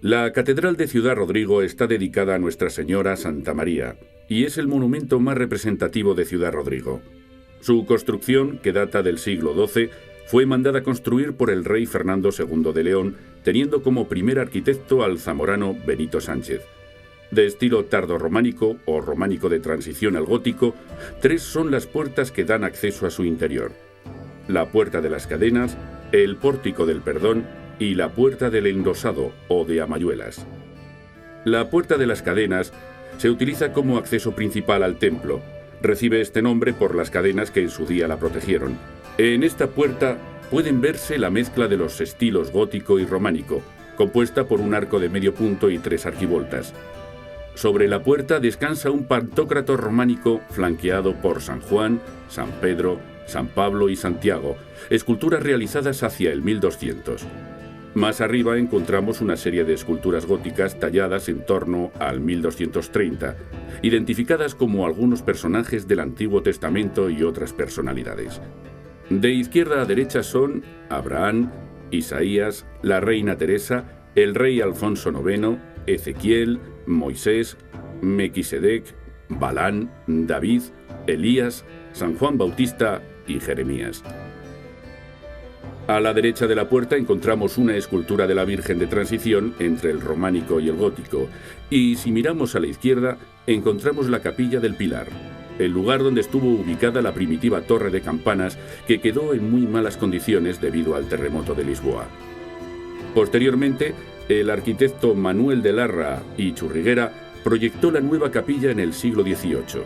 La Catedral de Ciudad Rodrigo está dedicada a Nuestra Señora Santa María y es el monumento más representativo de Ciudad Rodrigo. Su construcción, que data del siglo XII, fue mandada construir por el rey Fernando II de León, teniendo como primer arquitecto al zamorano Benito Sánchez. De estilo tardorrománico o románico de transición al gótico, 3 son las puertas que dan acceso a su interior: la Puerta de las Cadenas, el Pórtico del Perdón y la Puerta del Enlosado o de Amayuelas. La Puerta de las Cadenas se utiliza como acceso principal al templo. Recibe este nombre por las cadenas que en su día la protegieron. En esta puerta pueden verse la mezcla de los estilos gótico y románico, compuesta por un arco de medio punto y 3 arquivoltas. Sobre la puerta descansa un pantócrato románico flanqueado por San Juan, San Pedro, San Pablo y Santiago, esculturas realizadas hacia el 1200. Más arriba encontramos una serie de esculturas góticas talladas en torno al 1230, identificadas como algunos personajes del Antiguo Testamento y otras personalidades. De izquierda a derecha son Abraham, Isaías, la reina Teresa, el rey Alfonso IX, Ezequiel, Moisés, Mequisedec, Balán, David, Elías, San Juan Bautista y Jeremías. A la derecha de la puerta encontramos una escultura de la Virgen de transición entre el románico y el gótico, y si miramos a la izquierda encontramos la Capilla del Pilar, el lugar donde estuvo ubicada la primitiva torre de campanas que quedó en muy malas condiciones debido al terremoto de Lisboa. Posteriormente, el arquitecto Manuel de Larra y Churriguera proyectó la nueva capilla en el siglo XVIII.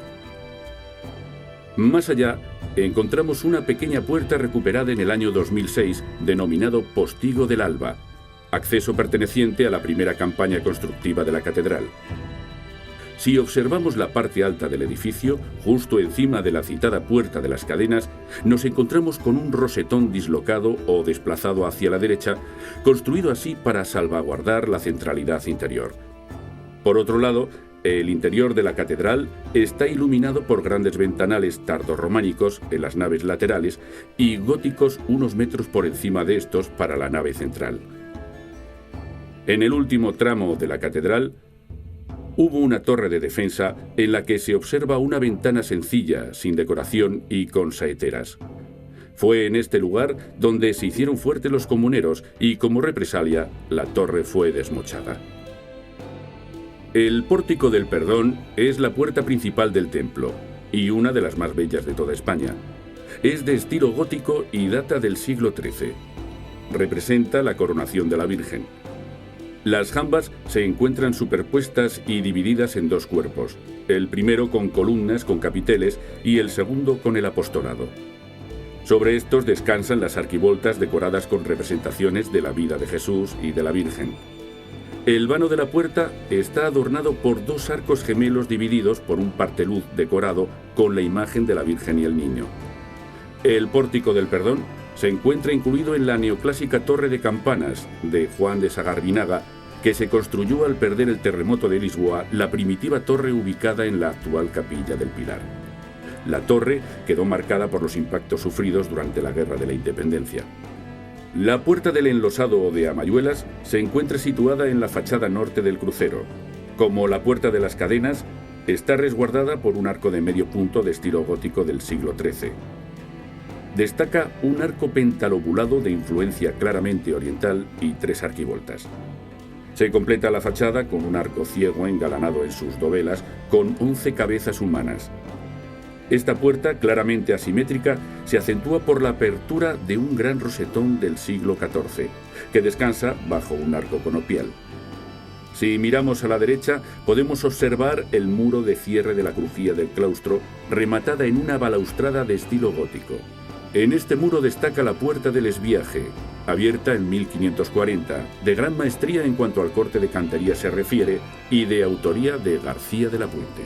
Más allá, encontramos una pequeña puerta recuperada en el año 2006, denominado Postigo del Alba, acceso perteneciente a la primera campaña constructiva de la catedral. Si observamos la parte alta del edificio, justo encima de la citada Puerta de las Cadenas, nos encontramos con un rosetón dislocado o desplazado hacia la derecha, construido así para salvaguardar la centralidad interior. Por otro lado, el interior de la catedral está iluminado por grandes ventanales tardorrománicos en las naves laterales y góticos unos metros por encima de estos para la nave central. En el último tramo de la catedral hubo una torre de defensa en la que se observa una ventana sencilla, sin decoración y con saeteras. Fue en este lugar donde se hicieron fuertes los comuneros y, como represalia, la torre fue desmochada. El Pórtico del Perdón es la puerta principal del templo y una de las más bellas de toda España. Es de estilo gótico y data del siglo XIII. Representa la coronación de la Virgen. Las jambas se encuentran superpuestas y divididas en 2 cuerpos, el primero con columnas con capiteles y el segundo con el apostolado. Sobre estos descansan las arquivoltas decoradas con representaciones de la vida de Jesús y de la Virgen. El vano de la puerta está adornado por 2 arcos gemelos divididos por un parteluz decorado con la imagen de la Virgen y el Niño. El Pórtico del Perdón se encuentra incluido en la neoclásica Torre de Campanas de Juan de Sagarbinaga, que se construyó al perder el terremoto de Lisboa, la primitiva torre ubicada en la actual Capilla del Pilar. La torre quedó marcada por los impactos sufridos durante la Guerra de la Independencia. La Puerta del Enlosado o de Amayuelas se encuentra situada en la fachada norte del crucero. Como la Puerta de las Cadenas, está resguardada por un arco de medio punto de estilo gótico del siglo XIII. Destaca un arco pentalobulado de influencia claramente oriental y 3 arquivoltas. Se completa la fachada con un arco ciego engalanado en sus dovelas con 11 cabezas humanas. Esta puerta, claramente asimétrica, se acentúa por la apertura de un gran rosetón del siglo XIV, que descansa bajo un arco conopial. Si miramos a la derecha, podemos observar el muro de cierre de la crujía del claustro, rematada en una balaustrada de estilo gótico. En este muro destaca la Puerta del Esviaje, abierta en 1540, de gran maestría en cuanto al corte de cantería se refiere y de autoría de García de la Puente.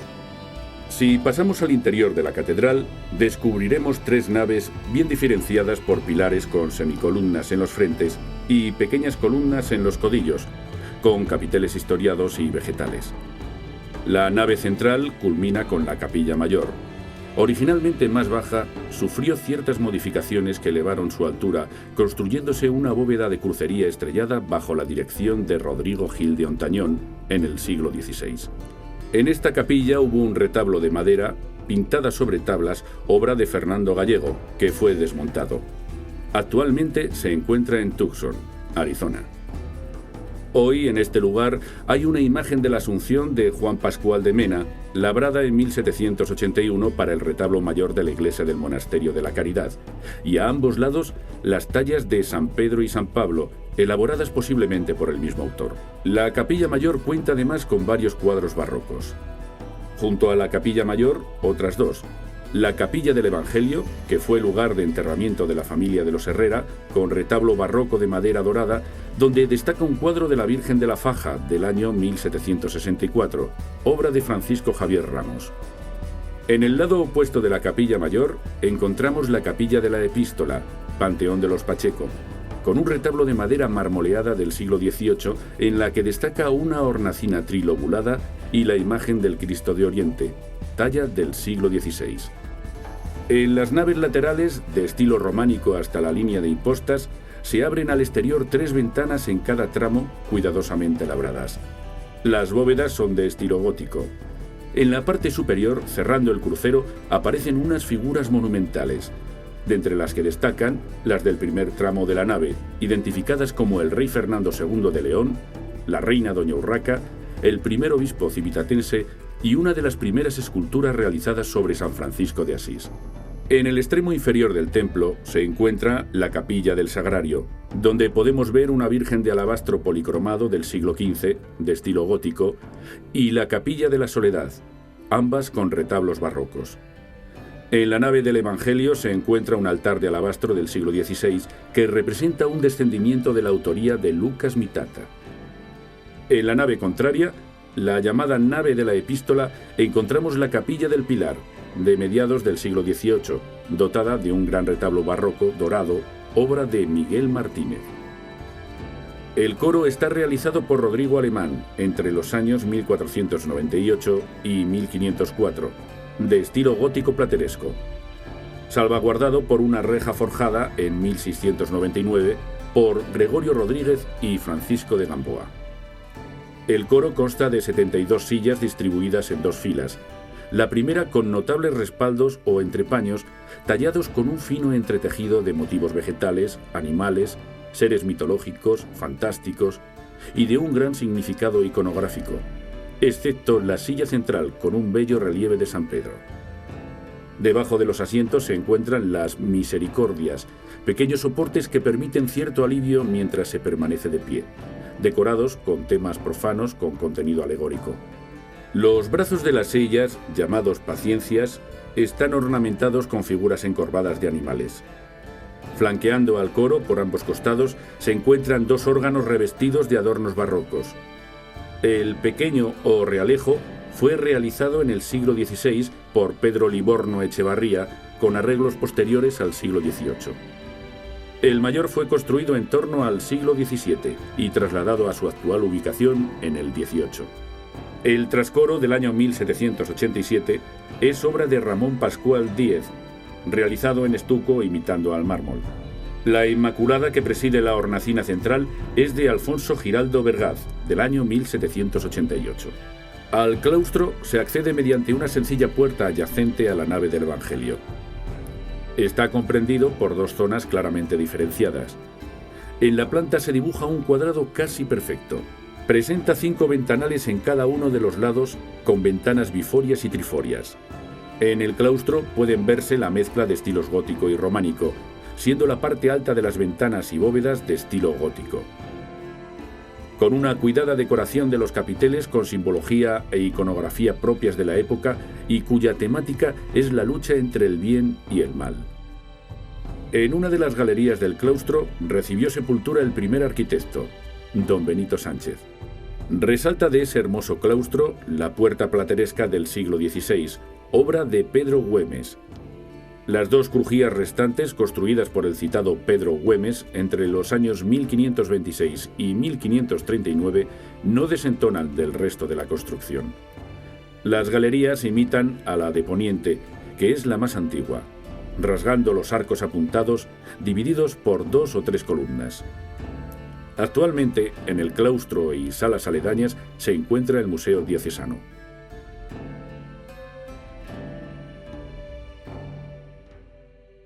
Si pasamos al interior de la catedral, descubriremos 3 naves bien diferenciadas por pilares con semicolumnas en los frentes y pequeñas columnas en los codillos, con capiteles historiados y vegetales. La nave central culmina con la capilla mayor. Originalmente más baja, sufrió ciertas modificaciones que elevaron su altura, construyéndose una bóveda de crucería estrellada bajo la dirección de Rodrigo Gil de Hontañón en el siglo XVI. En esta capilla hubo un retablo de madera, pintada sobre tablas, obra de Fernando Gallego, que fue desmontado. Actualmente se encuentra en Tucson, Arizona. Hoy, en este lugar, hay una imagen de la Asunción de Juan Pascual de Mena, labrada en 1781 para el retablo mayor de la iglesia del Monasterio de la Caridad, y a ambos lados las tallas de San Pedro y San Pablo, elaboradas posiblemente por el mismo autor. La capilla mayor cuenta además con varios cuadros barrocos. Junto a la capilla mayor, otras dos. La capilla del Evangelio, que fue lugar de enterramiento de la familia de los Herrera, con retablo barroco de madera dorada, donde destaca un cuadro de la Virgen de la Faja del año 1764, obra de Francisco Javier Ramos. En el lado opuesto de la capilla mayor encontramos la capilla de la Epístola, Panteón de los Pacheco, con un retablo de madera marmoleada del siglo XVIII en la que destaca una hornacina trilobulada y la imagen del Cristo de Oriente, talla del siglo XVI. En las naves laterales, de estilo románico hasta la línea de impostas, se abren al exterior 3 ventanas en cada tramo, cuidadosamente labradas. Las bóvedas son de estilo gótico. En la parte superior, cerrando el crucero, aparecen unas figuras monumentales, de entre las que destacan las del primer tramo de la nave, identificadas como el rey Fernando II de León, la reina Doña Urraca, el primer obispo civitatense y una de las primeras esculturas realizadas sobre San Francisco de Asís. En el extremo inferior del templo se encuentra la capilla del Sagrario, donde podemos ver una Virgen de alabastro policromado del siglo XV, de estilo gótico, y la capilla de la Soledad, ambas con retablos barrocos. En la nave del Evangelio se encuentra un altar de alabastro del siglo XVI que representa un descendimiento de la autoría de Lucas Mitata. En la nave contraria, la llamada nave de la Epístola, encontramos la capilla del Pilar, de mediados del siglo XVIII, dotada de un gran retablo barroco dorado, obra de Miguel Martínez. El coro está realizado por Rodrigo Alemán entre los años 1498 y 1504, de estilo gótico plateresco, salvaguardado por una reja forjada en 1699 por Gregorio Rodríguez y Francisco de Gamboa. El coro consta de 72 sillas distribuidas en 2 filas, la primera con notables respaldos o entrepaños tallados con un fino entretejido de motivos vegetales, animales, seres mitológicos, fantásticos y de un gran significado iconográfico, excepto la silla central con un bello relieve de San Pedro. Debajo de los asientos se encuentran las misericordias, pequeños soportes que permiten cierto alivio mientras se permanece de pie, decorados con temas profanos con contenido alegórico. Los brazos de las sillas, llamados paciencias, están ornamentados con figuras encorvadas de animales. Flanqueando al coro por ambos costados se encuentran 2 órganos revestidos de adornos barrocos. El pequeño o realejo fue realizado en el siglo XVI por Pedro Livorno Echevarría, con arreglos posteriores al siglo XVIII. El mayor fue construido en torno al siglo XVII y trasladado a su actual ubicación en el XVIII. El trascoro del año 1787 es obra de Ramón Pascual Díez, realizado en estuco imitando al mármol. La Inmaculada que preside la hornacina central es de Alfonso Giraldo Vergaz, del año 1788. Al claustro se accede mediante una sencilla puerta adyacente a la nave del Evangelio. Está comprendido por 2 zonas claramente diferenciadas. En la planta se dibuja un cuadrado casi perfecto. Presenta 5 ventanales en cada uno de los lados, con ventanas biforias y triforias. En el claustro pueden verse la mezcla de estilos gótico y románico, siendo la parte alta de las ventanas y bóvedas de estilo gótico. Con una cuidada decoración de los capiteles con simbología e iconografía propias de la época y cuya temática es la lucha entre el bien y el mal. En una de las galerías del claustro recibió sepultura el primer arquitecto, don Benito Sánchez. Resalta de ese hermoso claustro la puerta plateresca del siglo XVI, obra de Pedro Güemes. Las 2 crujías restantes, construidas por el citado Pedro Güemes entre los años 1526 y 1539, no desentonan del resto de la construcción. Las galerías imitan a la de poniente, que es la más antigua, rasgando los arcos apuntados divididos por 2 o 3 columnas. Actualmente, en el claustro y salas aledañas se encuentra el Museo Diocesano.